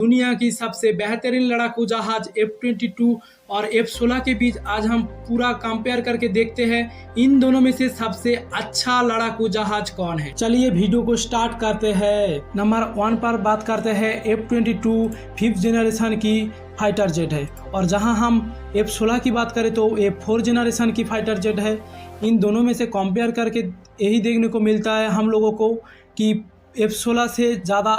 दुनिया की सबसे बेहतरीन लड़ाकू जहाज F-22 और F-16 के बीच आज हम पूरा कंपेयर करके देखते हैं इन दोनों में से सबसे अच्छा लड़ाकू जहाज कौन है। चलिए वीडियो को स्टार्ट करते हैं। नंबर 1 पर बात करते हैं F-22 5th जनरेशन की फाइटर जेट है, और जहां हम F-16 की बात करें तो ये 4th जनरेशन की फाइटर जेट है। इन दोनों में से कंपेयर करके यही देखने को मिलता है हम लोगों को कि F-16 से ज़्यादा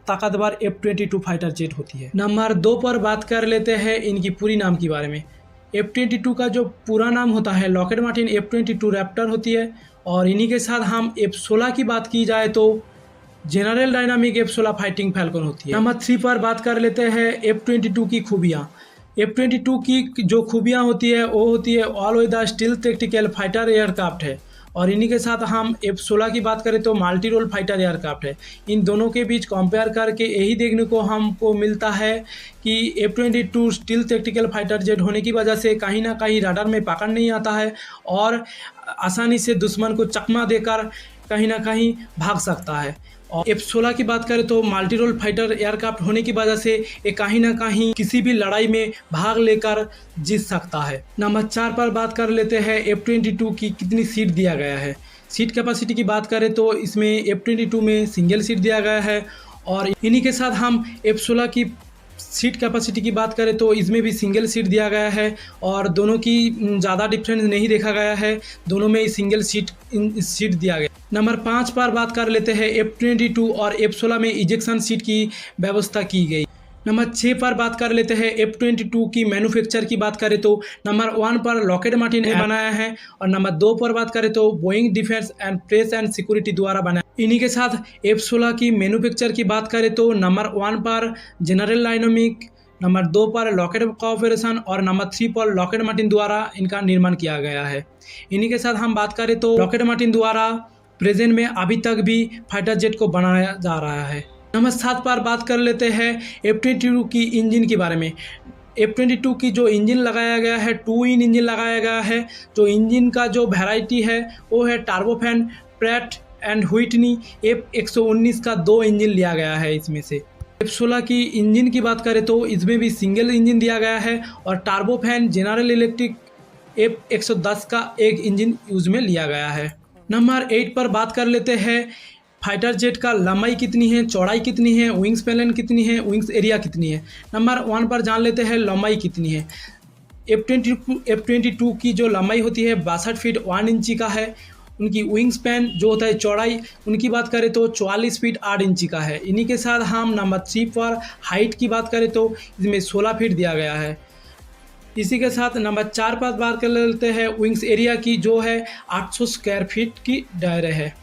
ताकतवर F-22 फाइटर जेट होती है। नंबर 2 पर बात कर लेते हैं इनकी पूरी नाम के बारे में। F-22 का जो पूरा नाम होता है लॉकहीड मार्टिन F-22 रैप्टर होती है, और इन्हीं के साथ हम F-16 की बात की जाए तो general dynamic F-16 fighting falcon होती है। नंबर 3 पर बात कर लेते हैं F-22 की खूबियाँ। F-22 की जो खूबियाँ होती है वो होती है all weather stealth tactical fighter aircraft है, और इन्हीं के साथ हम F-16 की बात करें तो मल्टी रोल फाइटर एयरक्राफ्ट है। इन दोनों के बीच कंपेयर करके यही देखने को हमको मिलता है कि F-22 steel tactical fighter jet होने की वजह से कहीं ना कहीं रडार में पकड़ नहीं आता है और आसानी से दुश्मन को चकमा देकर कहीं ना कहीं भाग सकता है। और F-16 की बात करें तो मल्टी रोल फाइटर एयरक्राफ्ट होने की वजह से ये कहीं ना कहीं किसी भी लड़ाई में भाग लेकर जीत सकता है। नंबर 4 पर बात कर लेते हैं F-22 की कितनी सीट दिया गया है। सीट कैपेसिटी की बात करें तो इसमें F-22 में सिंगल सीट दिया गया है, और इन्हीं के साथ हम F-16 की सीट कैपेसिटी की बात करें तो इसमें भी सिंगल सीट दिया गया है, और दोनों की ज़्यादा डिफरेंस नहीं देखा गया है, दोनों में सिंगल सीट दिया गया। नंबर 5 पर बात कर लेते हैं F-22 और F-16 में इजेक्शन सीट की व्यवस्था की गई। नंबर 6 पर बात कर लेते हैं F-22 की मैन्युफैक्चर की बात करें तो नंबर 1 पर लॉकहीड मार्टिन ने बनाया है, और नंबर 2 पर बात करें तो Boeing defence and press and security द्वारा बनाया। इन्हीं के साथ F-16 की मैन्युफैक्चर की बात करें तो नंबर 1 पर जनरल डायनामिक, नंबर 2 पर लॉकहीड कॉर्पोरेशन और नंबर 3 पर लॉकहीड मार्टिन द्वारा इनका निर्माण किया गया है। इन्हीं के साथ हम बात करें तो लॉकहीड मार्टिन द्वारा प्रेजेंट में अभी तक भी फाइटर जेट को बनाया जा रहा है। नंबर 7 पर बात कर लेते हैं F-22 की इंजन के बारे में। F-22 की जो इंजन लगाया गया है 2 इन इंजन लगाया गया है। जो इंजन का जो वैरायटी है वो है turbofan, Pratt and Whitney F119 का 2 इंजन लिया गया है। इसमें से F-16 की इंजन की बात करें तो इसमें भी सिंगल इंजन दिया गया है, और टर्बोफैन जनरल इलेक्ट्रिक F110 का एक इंजन यूज़ में लिया गया है। नंबर 8 पर बात कर लेते हैं फाइटर जेट का लंबाई कितनी है, चौड़ाई कितनी है, विंग्स पैनल कितनी है, विंग्स एरिया कितनी है। नंबर 1 पर जान लेते हैं लंबाई कितनी है। F-22 की जो लंबाई होती है 62 फीट 1 इंची का है। उनकी विंग्स पैन जो होता है चौड़ाई, उनकी बात करें तो 44 फीट 8 इंची का है। इन्हीं के साथ हम नंबर 3 पर हाइट की बात करें तो इसमें 16 फीट दिया गया है। इसी के साथ नंबर 4 पर बात कर लेते हैं विंग्स एरिया की, जो है 800 स्क्वायर फीट की दायरे है।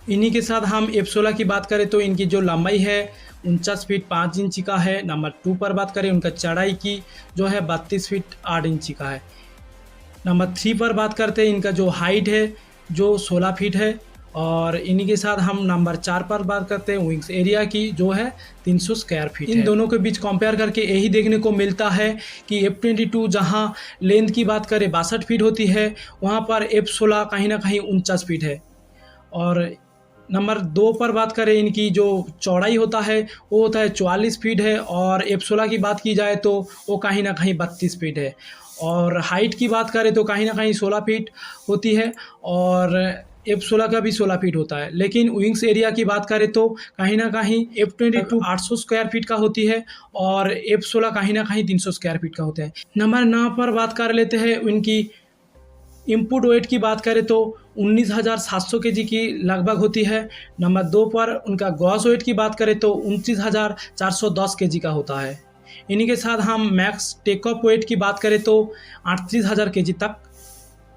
इन्हीं के साथ हम F-16 की बात करें तो इनकी जो लंबाई है 49 फीट 5 इंची का है। नंबर 2 पर बात करें उनका चौड़ाई की जो है 32 फीट 8 इंची का है। नंबर 3 पर बात करते हैं इनका जो हाइट है जो 16 फीट है, और इन्हीं के साथ हम नंबर 4 पर बात करते हैं विंग्स एरिया की जो है 300 स्क्वायर फीट। इन दोनों के बीच कंपेयर करके यही देखने को मिलता है कि F-22 जहां लेंथ की बात करें 62 फीट होती है, वहां पर F-16 कहीं ना कहीं 49 फीट है। और नंबर 2 पर बात करें इनकी जो चौड़ाई होता है वो होता है 44 फीट है, और F-16 की बात की जाए तो वो कहीं ना कहीं 32 फीट है। और हाइट की बात करें तो कहीं ना कहीं 16 फीट होती है, और F-16 का भी 16 फीट होता है। लेकिन विंग्स एरिया की बात करें तो कहीं ना कहीं F-22 800 स्क्वायर फीट का होती है, और F-16 कहीं ना कहीं 300 स्क्वायर फीट का होता है। नंबर 9 पर बात कर लेते हैं उनकी इनपुट वेट की बात करें तो 19,700 केजी की लगभग होती है। नंबर 2 पर उनका ग्रॉस वेट की बात करें तो 29,410 केजी का होता है। इन्हीं के साथ हम मैक्स टेक ऑफ वेट की बात करें तो 38,000 केजी तक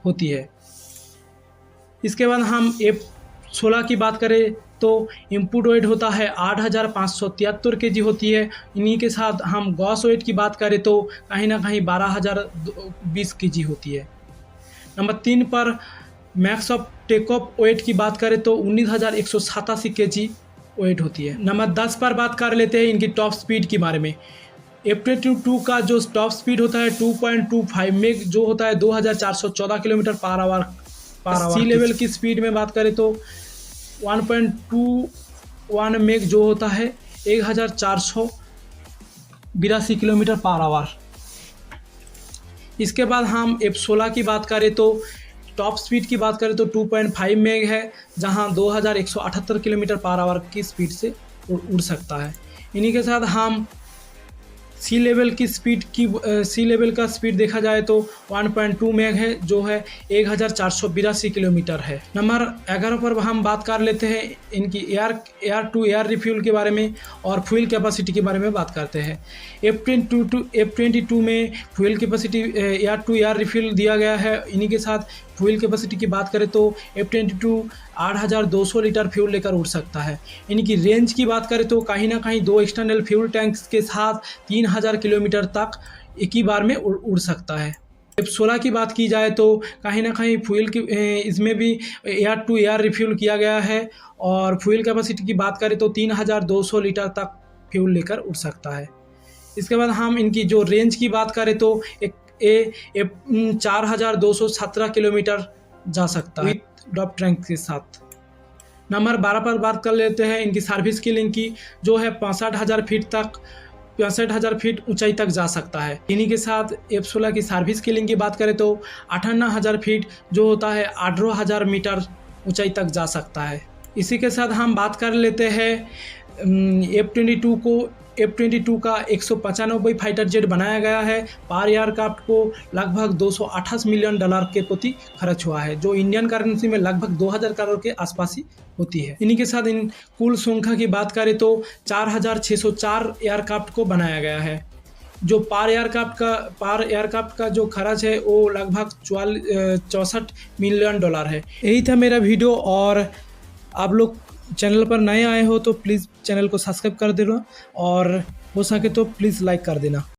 होती है। इसके बाद हम F-16 की बात करें तो इनपुट वेट होता है 8,573 केजी होती है। इन्हीं के साथ हम ग्रॉस वेट की बात करें तो कहीं ना कहीं 12,020 केजी होती है। नंबर 3 पर max of take off weight की बात करें तो 19,187 केजी वेट होती है। नंबर 10 पर बात कर लेते हैं इनकी टॉप स्पीड के बारे में। F-22 का जो टॉप स्पीड होता है 2.25 मेग जो होता है 2,414 किलोमीटर पर आवर। सी लेवल की स्पीड में बात करें तो 1.21 मेग जो होता है 1,400 82 किलोमीटर पर आवर। इसके बाद हम F16 की बात करें तो टॉप स्पीड की बात करें तो 2.5 मैग है, जहां 2178 किलोमीटर पर आवर की स्पीड से उड़ सकता है। इन्हीं के साथ हम सी लेवल का स्पीड देखा जाए तो 1.2 मैग है, जो है 1482 किलोमीटर है। नंबर 11 पर हम बात कर लेते हैं इनकी एयर टू एयर रिफ्यूल के बारे में और फ्यूल कैपेसिटी के बारे में बात करते हैं। F22 में fuel capacity air to air refuel दिया गया है। इन्हीं के साथ फ्यूल कैपेसिटी की बात करें तो F22 8200 लीटर फ्यूल लेकर उड़ सकता है। इनकी रेंज की बात करें तो कहीं ना कहीं 2 एक्सटर्नल फ्यूल टैंक्स के साथ 3000 किलोमीटर तक एक ही बार में उड़ सकता है। F16 की बात की जाए तो कहीं ना कहीं फ्यूल की इसमें भी एयर टू एयर रिफ्यूल किया गया है और फ्यूल कैपेसिटी की बात करें तो 3200 लीटर तक फ्यूल लेकर उड़ सकता है। इसके बाद हम इनकी जो रेंज की बात करें तो 4217 किलोमीटर जा सकता है ड्रॉप टैंक के साथ। नंबर 12 पर बात कर लेते हैं इनकी सर्विस स्केलिंग की, जो है 65,000 फीट ऊंचाई तक जा सकता है। इन्हीं के साथ F16 की सर्विस स्केलिंग की बात करें तो 58,000 फीट जो होता है 18,000 मीटर ऊंचाई तक जा सकता है। इसी के साथ हम बात कर लेते हैं F22 का 195 फाइटर जेट बनाया गया है। पर एयरक्राफ्ट को लगभग $228 मिलियन के प्रति खर्च हुआ है, जो इंडियन करेंसी में लगभग 2000 करोड़ के आसपास ही होती है। इन्हीं के साथ इन कुल संख्या की बात करें तो 4604 एयरक्राफ्ट को बनाया गया है। जो पर एयरक्राफ्ट का जो खर्च है वो लगभग $64 मिलियन है। यही था मेरा वीडियो, और आप लोग चैनल पर नए आए हो तो प्लीज़ चैनल को सब्सक्राइब कर देना और हो सके तो प्लीज़ लाइक कर देना।